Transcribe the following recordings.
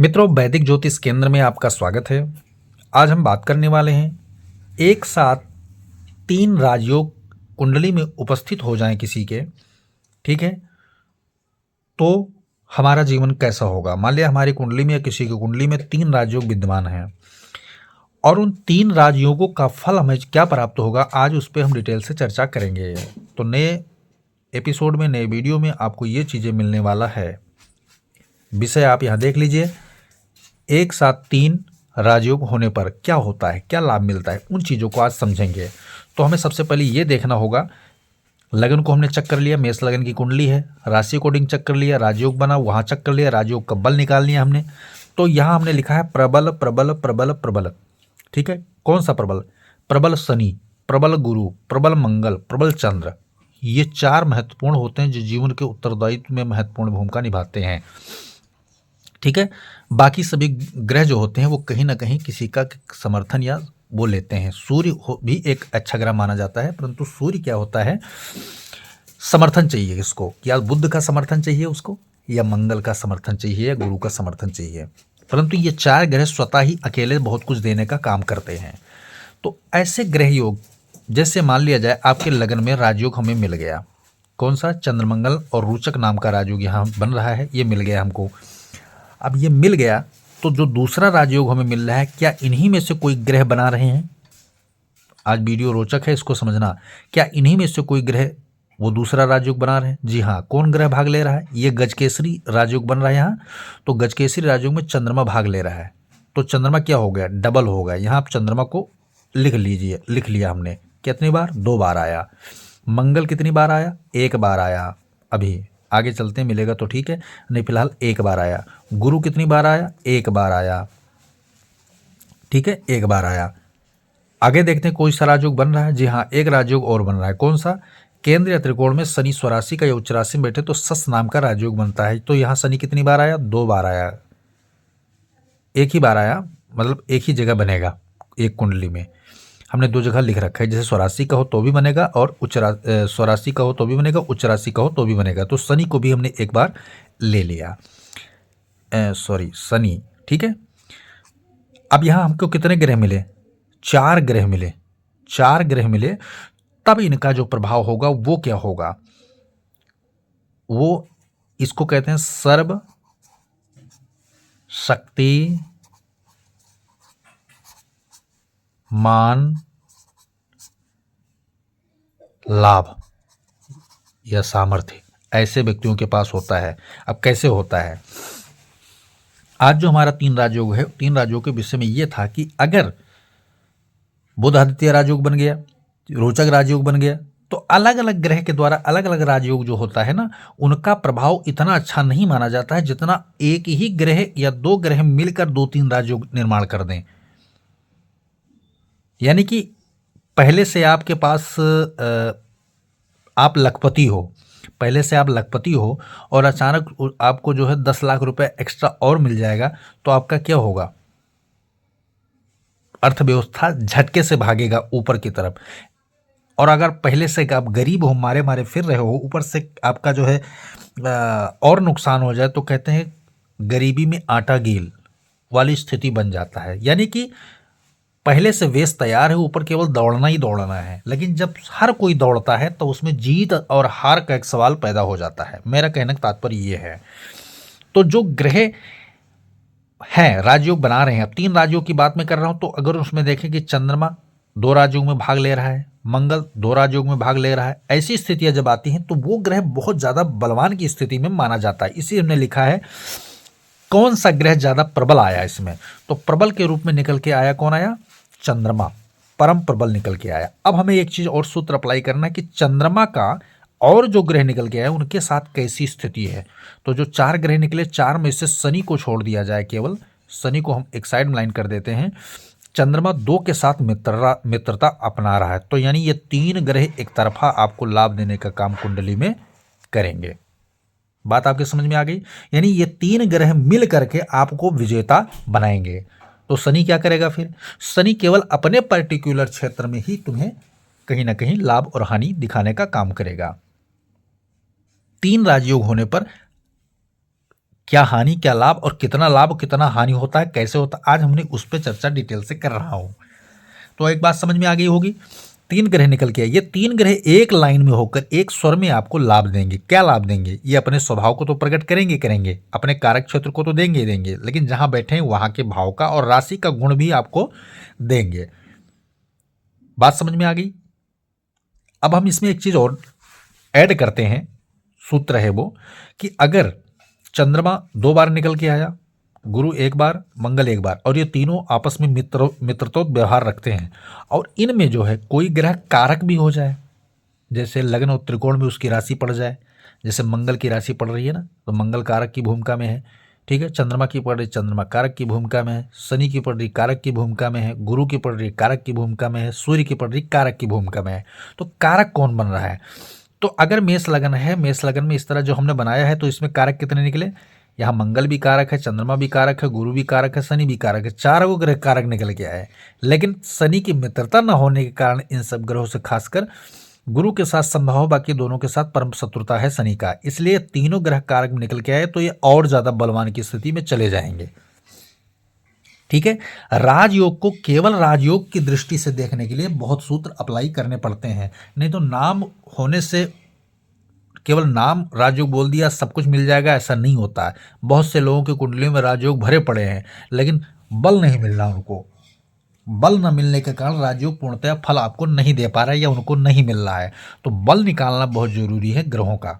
मित्रों, वैदिक ज्योतिष केंद्र में आपका स्वागत है। आज हम बात करने वाले हैं एक साथ 3 राजयोग कुंडली में उपस्थित हो जाएं किसी के, ठीक है, तो हमारा जीवन कैसा होगा। मान लिया हमारी कुंडली में या किसी की कुंडली में 3 राजयोग विद्यमान हैं और उन 3 राजयोगों का फल हमें क्या प्राप्त होगा, आज उस पर हम डिटेल से चर्चा करेंगे। तो नए एपिसोड में, नए वीडियो में आपको ये चीज़ें मिलने वाला है। विषय आप यहाँ देख लीजिए, एक साथ 3 राजयोग होने पर क्या होता है, क्या लाभ मिलता है, उन चीज़ों को आज समझेंगे। तो हमें सबसे पहले ये देखना होगा, लगन को हमने चेक कर लिया, मेष लगन की कुंडली है, राशि अकॉर्डिंग चेक कर लिया, राजयोग बना वहाँ चेक कर लिया, राजयोग का बल निकाल लिया हमने। तो यहाँ हमने लिखा है प्रबल प्रबल प्रबल प्रबल, ठीक है। कौन सा प्रबल? प्रबल शनि, प्रबल गुरु, प्रबल मंगल, प्रबल चंद्र। ये 4 महत्वपूर्ण होते हैं जो जीवन के उत्तरदायित्व में महत्वपूर्ण भूमिका निभाते हैं, ठीक है। बाकी सभी ग्रह जो होते हैं वो कहीं ना कहीं किसी का समर्थन या वो लेते हैं। सूर्य भी एक अच्छा ग्रह माना जाता है, परंतु सूर्य क्या होता है, समर्थन चाहिए इसको, या बुध का समर्थन चाहिए उसको, या मंगल का समर्थन चाहिए, या गुरु का समर्थन चाहिए। परंतु ये 4 ग्रह स्वतः ही अकेले बहुत कुछ देने का काम करते हैं। तो ऐसे ग्रह योग, जैसे मान लिया जाए आपके लगन में राजयोग हमें मिल गया, कौन सा? चंद्रमंगल और रोचक नाम का राजयोग यहाँ बन रहा है, ये मिल गया हमको। अब ये मिल गया तो जो दूसरा राजयोग हमें मिल रहा है, क्या इन्हीं में से कोई ग्रह बना रहे हैं? आज वीडियो रोचक है, इसको समझना। क्या इन्हीं में से कोई ग्रह वो दूसरा राजयोग बना रहे हैं? जी हाँ। कौन ग्रह भाग ले रहा है? ये गजकेसरी राजयोग बन रहा है यहाँ। तो गजकेसरी राजयोग में चंद्रमा भाग ले रहा है। तो चंद्रमा क्या हो गया? डबल हो गया। यहाँ आप चंद्रमा को लिख लीजिए, लिख लिया हमने। कितनी बार? 2 बार आया। मंगल कितनी बार आया? 1 बार आया। अभी आगे चलते मिलेगा तो ठीक है, नहीं फिलहाल 1 बार आया। गुरु कितनी बार आया? 1 बार आया, ठीक है, 1 बार आया। आगे देखते हैं कोई सा राजयोग बन रहा है। जी हाँ, एक राजयोग और बन रहा है। कौन सा? केंद्र या त्रिकोण में शनि स्वराशि का या उच्च राशि में बैठे तो सस नाम का राजयोग बनता है। तो यहाँ शनि कितनी बार आया? 2 बार आया। एक ही बार आया, मतलब एक ही जगह बनेगा एक कुंडली में। हमने 2 जगह लिख रखा है, जैसे स्वराशि का हो तो भी बनेगा और स्वराशि का हो तो भी बनेगा, उच्च राशि का हो तो भी बनेगा। तो शनि को भी हमने एक बार ले लिया, शनि, ठीक है। अब यहाँ हमको कितने ग्रह मिले? 4 ग्रह मिले। 4 ग्रह मिले, तब इनका जो प्रभाव होगा वो क्या होगा? वो इसको कहते हैं सर्व शक्ति मान लाभ या सामर्थ्य ऐसे व्यक्तियों के पास होता है। अब कैसे होता है? आज जो हमारा 3 राजयोग है, 3 राजयोग के विषय में ये था कि अगर बुध आदित्य राजयोग बन गया, रोचक राजयोग बन गया, तो अलग अलग ग्रह के द्वारा अलग अलग राजयोग जो होता है ना, उनका प्रभाव इतना अच्छा नहीं माना जाता है जितना एक ही ग्रह या 2 ग्रह मिलकर 2-3 राजयोग निर्माण कर दें। यानी कि पहले से आपके पास आप लखपति हो, पहले से आप लखपति हो और अचानक आपको जो है 10 लाख रुपए एक्स्ट्रा और मिल जाएगा, तो आपका क्या होगा? अर्थव्यवस्था झटके से भागेगा ऊपर की तरफ। और अगर पहले से आप गरीब हो, मारे मारे फिर रहे हो, ऊपर से आपका जो है और नुकसान हो जाए, तो कहते हैं गरीबी में आटा गील वाली स्थिति बन जाता है। यानी कि पहले से वेश तैयार है, ऊपर केवल दौड़ना ही दौड़ना है। लेकिन जब हर कोई दौड़ता है तो उसमें जीत और हार का एक सवाल पैदा हो जाता है। मेरा कहने का तात्पर्य ये है। तो जो ग्रह हैं राजयोग बना रहे हैं, अब 3 राजयोग की बात मैं कर रहा हूं, तो अगर उसमें देखें कि चंद्रमा 2 राजयोग में भाग ले रहा है, मंगल 2 राजयोग में भाग ले रहा है, ऐसी स्थितियां जब आती हैं तो वो ग्रह बहुत ज्यादा बलवान की स्थिति में माना जाता है। इसी हमने लिखा है कौन सा ग्रह ज्यादा प्रबल आया इसमें। तो प्रबल के रूप में निकल के आया, कौन आया? चंद्रमा, परम प्रबल निकल के आया। अब हमें एक चीज और सूत्र अप्लाई करना है कि चंद्रमा का और जो ग्रह निकल के आया उनके साथ कैसी स्थिति है। तो जो 4 ग्रह निकले, 4 में से शनि को छोड़ दिया जाए, केवल शनि को हम एक साइड में लाइन कर देते हैं। चंद्रमा 2 के साथ मित्रता अपना रहा है, तो यानी ये 3 ग्रह एक तरफा आपको लाभ देने का काम कुंडली में करेंगे। बात आपके समझ में आ गई? यानी ये 3 ग्रह मिल करके आपको विजेता बनाएंगे। तो शनि क्या करेगा फिर? शनि केवल अपने पर्टिकुलर क्षेत्र में ही तुम्हें कहीं ना कहीं लाभ और हानि दिखाने का काम करेगा। 3 राजयोग होने पर क्या हानि क्या लाभ, और कितना लाभ कितना हानि होता है, कैसे होता है, आज हमने उस पर चर्चा डिटेल से कर रहा हूँ। तो एक बात समझ में आ गई होगी, 3 ग्रह निकल के आए। ये 3 ग्रह एक लाइन में होकर एक स्वर में आपको लाभ देंगे। क्या लाभ देंगे? ये अपने स्वभाव को तो प्रकट करेंगे, अपने कारक क्षेत्र को तो देंगे, लेकिन जहां बैठे हैं वहां के भाव का और राशि का गुण भी आपको देंगे। बात समझ में आ गई? अब हम इसमें एक चीज और ऐड करते हैं, सूत्र है वो, कि अगर चंद्रमा 2 बार निकल के आया, गुरु 1 बार, मंगल 1 बार, और ये तीनों आपस में मित्रतो व्यवहार रखते हैं, और इनमें जो है कोई ग्रह कारक भी हो जाए, जैसे लग्न और त्रिकोण में उसकी राशि पड़ जाए, जैसे मंगल की राशि पड़ रही है ना, तो मंगल कारक की भूमिका में है, ठीक है। चंद्रमा की पड़ रही, चंद्रमा कारक की भूमिका में है। शनि की पड़ रही, कारक की भूमिका में है। गुरु की पड़ रही, कारक की भूमिका में है। सूर्य की पड़ रही, कारक की भूमिका में है। तो कारक कौन बन रहा है? तो अगर मेष लगन है, मेष लगन में इस तरह जो हमने बनाया है, तो इसमें कारक कितने निकले? यहाँ मंगल भी कारक है, चंद्रमा भी कारक है, गुरु भी कारक है, शनि भी कारक है, 4 ग्रह कारक निकल के आए। लेकिन शनि की मित्रता न होने के कारण इन सब ग्रहों से खासकर गुरु के साथ संभव, बाकी दोनों के साथ परम शत्रुता है शनि का, इसलिए तीनों ग्रह कारक निकल के आए, तो ये और ज्यादा बलवान की स्थिति में चले जाएंगे। ठीक है। राजयोग को केवल राजयोग की दृष्टि से देखने के लिए बहुत सूत्र अप्लाई करने पड़ते हैं, नहीं तो नाम होने से केवल नाम राजयोग बोल दिया सब कुछ मिल जाएगा, ऐसा नहीं होता है। बहुत से लोगों की कुंडलियों में राजयोग भरे पड़े हैं, लेकिन बल नहीं मिल रहा उनको। बल न मिलने के कारण राजयोग पूर्णतः फल आपको नहीं दे पा रहा है या उनको नहीं मिल रहा है। तो बल निकालना बहुत जरूरी है ग्रहों का।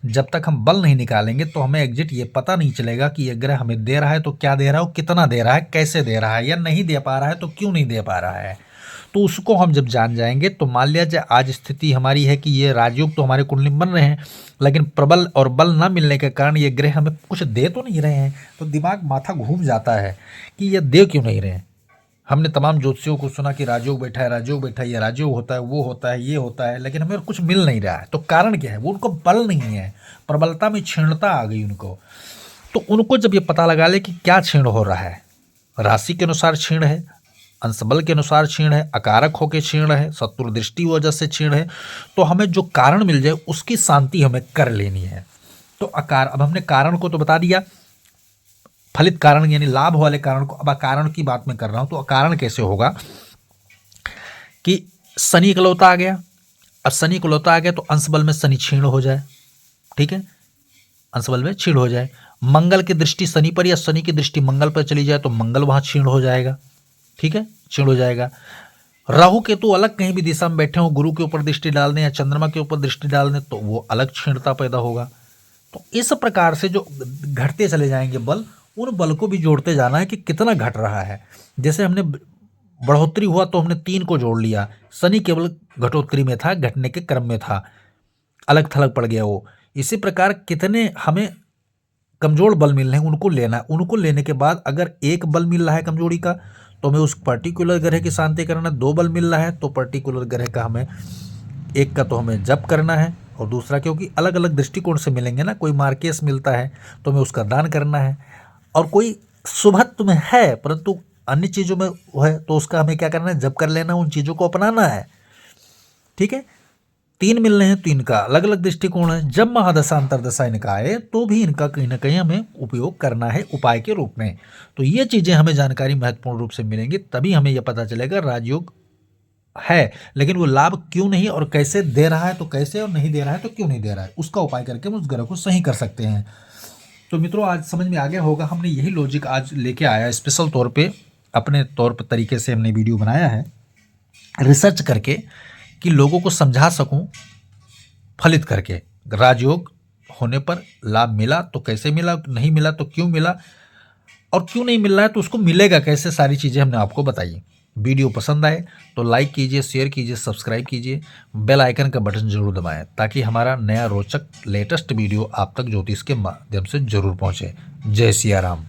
जब तक हम बल नहीं निकालेंगे तो हमें एग्जिट ये पता नहीं चलेगा कि ये ग्रह हमें दे रहा है तो क्या दे रहा है, और कितना दे रहा है, कैसे दे रहा है, या नहीं दे पा रहा है तो क्यों नहीं दे पा रहा है। तो उसको हम जब जान जाएंगे तो मान लिया जाए आज स्थिति हमारी है कि ये राजयोग तो हमारे कुंडली में बन रहे हैं, लेकिन प्रबल और बल न मिलने के कारण ये ग्रह हमें कुछ दे तो नहीं रहे हैं, तो दिमाग माथा घूम जाता है कि ये दे क्यों नहीं रहे हैं। हमने तमाम ज्योतिषियों को सुना कि राजयोग बैठा है, राजयोग बैठा है, ये राजयोग होता है, वो होता है, ये होता है, लेकिन हमें कुछ मिल नहीं रहा है। तो कारण क्या है? वो उनको बल नहीं है, प्रबलता में क्षीणता आ गई उनको। तो उनको जब ये पता लगा ले कि क्या क्षीण हो रहा है, राशि के अनुसार क्षीण है, अंशबल के अनुसार क्षीण है, अकारक होकर क्षीण है, शत्रु दृष्टि वजह से क्षीण है, तो हमें जो कारण मिल जाए उसकी शांति हमें कर लेनी है। तो अब हमने कारण को तो बता दिया, फलित कारण यानी लाभ वाले कारण को। अब अकारण की बात मैं कर रहा हूं, तो अकारण कैसे होगा कि शनि इकलौता आ गया। अब शनि इकलौता आ गया तो अंशबल में शनि क्षीण हो जाए, ठीक है, अंशबल में क्षीण हो जाए। मंगल की दृष्टि शनि पर या शनि की दृष्टि मंगल पर चली जाए तो मंगल वहां क्षीण हो जाएगा, ठीक है, क्षीण हो जाएगा। राहु केतु अलग कहीं भी दिशा में बैठे हो, गुरु के ऊपर दृष्टि डाल दें या चंद्रमा के ऊपर दृष्टि डाल दें तो वो अलग क्षीणता पैदा होगा। तो इस प्रकार से जो घटते चले जाएंगे बल, उन बल को भी जोड़ते जाना है कि कितना घट रहा है। जैसे हमने बढ़ोतरी हुआ तो हमने 3 को जोड़ लिया, शनि केवल घटोत्तरी में था, घटने के क्रम में था, अलग थलग पड़ गया वो। इसी प्रकार कितने हमें कमजोर बल मिल रहे हैं उनको लेना, उनको लेने के बाद अगर एक बल मिल रहा है कमजोरी का तो हमें उस पर्टिकुलर ग्रह की शांति करना। 2 बल मिल रहा है तो पर्टिकुलर ग्रह का हमें एक का तो हमें जप करना है, और दूसरा क्योंकि अलग अलग दृष्टिकोण से मिलेंगे ना, कोई मार्केस मिलता है तो हमें उसका दान करना है, और कोई शुभत्व में है परंतु अन्य चीज़ों में है तो उसका हमें क्या करना है, जप कर लेना, उन चीज़ों को अपनाना है। ठीक है, 3 मिल रहे हैं तो इनका अलग अलग दृष्टिकोण है। जब महादशा अंतरदशा इनका आए तो भी इनका कहीं ना कहीं हमें उपयोग करना है उपाय के रूप में। तो ये चीज़ें हमें जानकारी महत्वपूर्ण रूप से मिलेंगी, तभी हमें यह पता चलेगा राजयोग है, लेकिन वो लाभ क्यों नहीं और कैसे दे रहा है, तो कैसे, और नहीं दे रहा है तो क्यों नहीं दे रहा है, उसका उपाय करके हम उस ग्रह को सही कर सकते हैं। तो मित्रों आज समझ में आ गया होगा, हमने यही लॉजिक आज लेके आया, स्पेशल तौर पे अपने तौर पर तरीके से हमने वीडियो बनाया है रिसर्च करके कि लोगों को समझा सकूं फलित करके। राजयोग होने पर लाभ मिला तो कैसे मिला, नहीं मिला तो क्यों मिला, और क्यों नहीं मिल रहा है तो उसको मिलेगा कैसे, सारी चीज़ें हमने आपको बताई। वीडियो पसंद आए तो लाइक कीजिए, शेयर कीजिए, सब्सक्राइब कीजिए, बेल आइकन का बटन जरूर दबाएं ताकि हमारा नया रोचक लेटेस्ट वीडियो आप तक ज्योतिष के माध्यम से जरूर पहुंचे। जय सिया राम।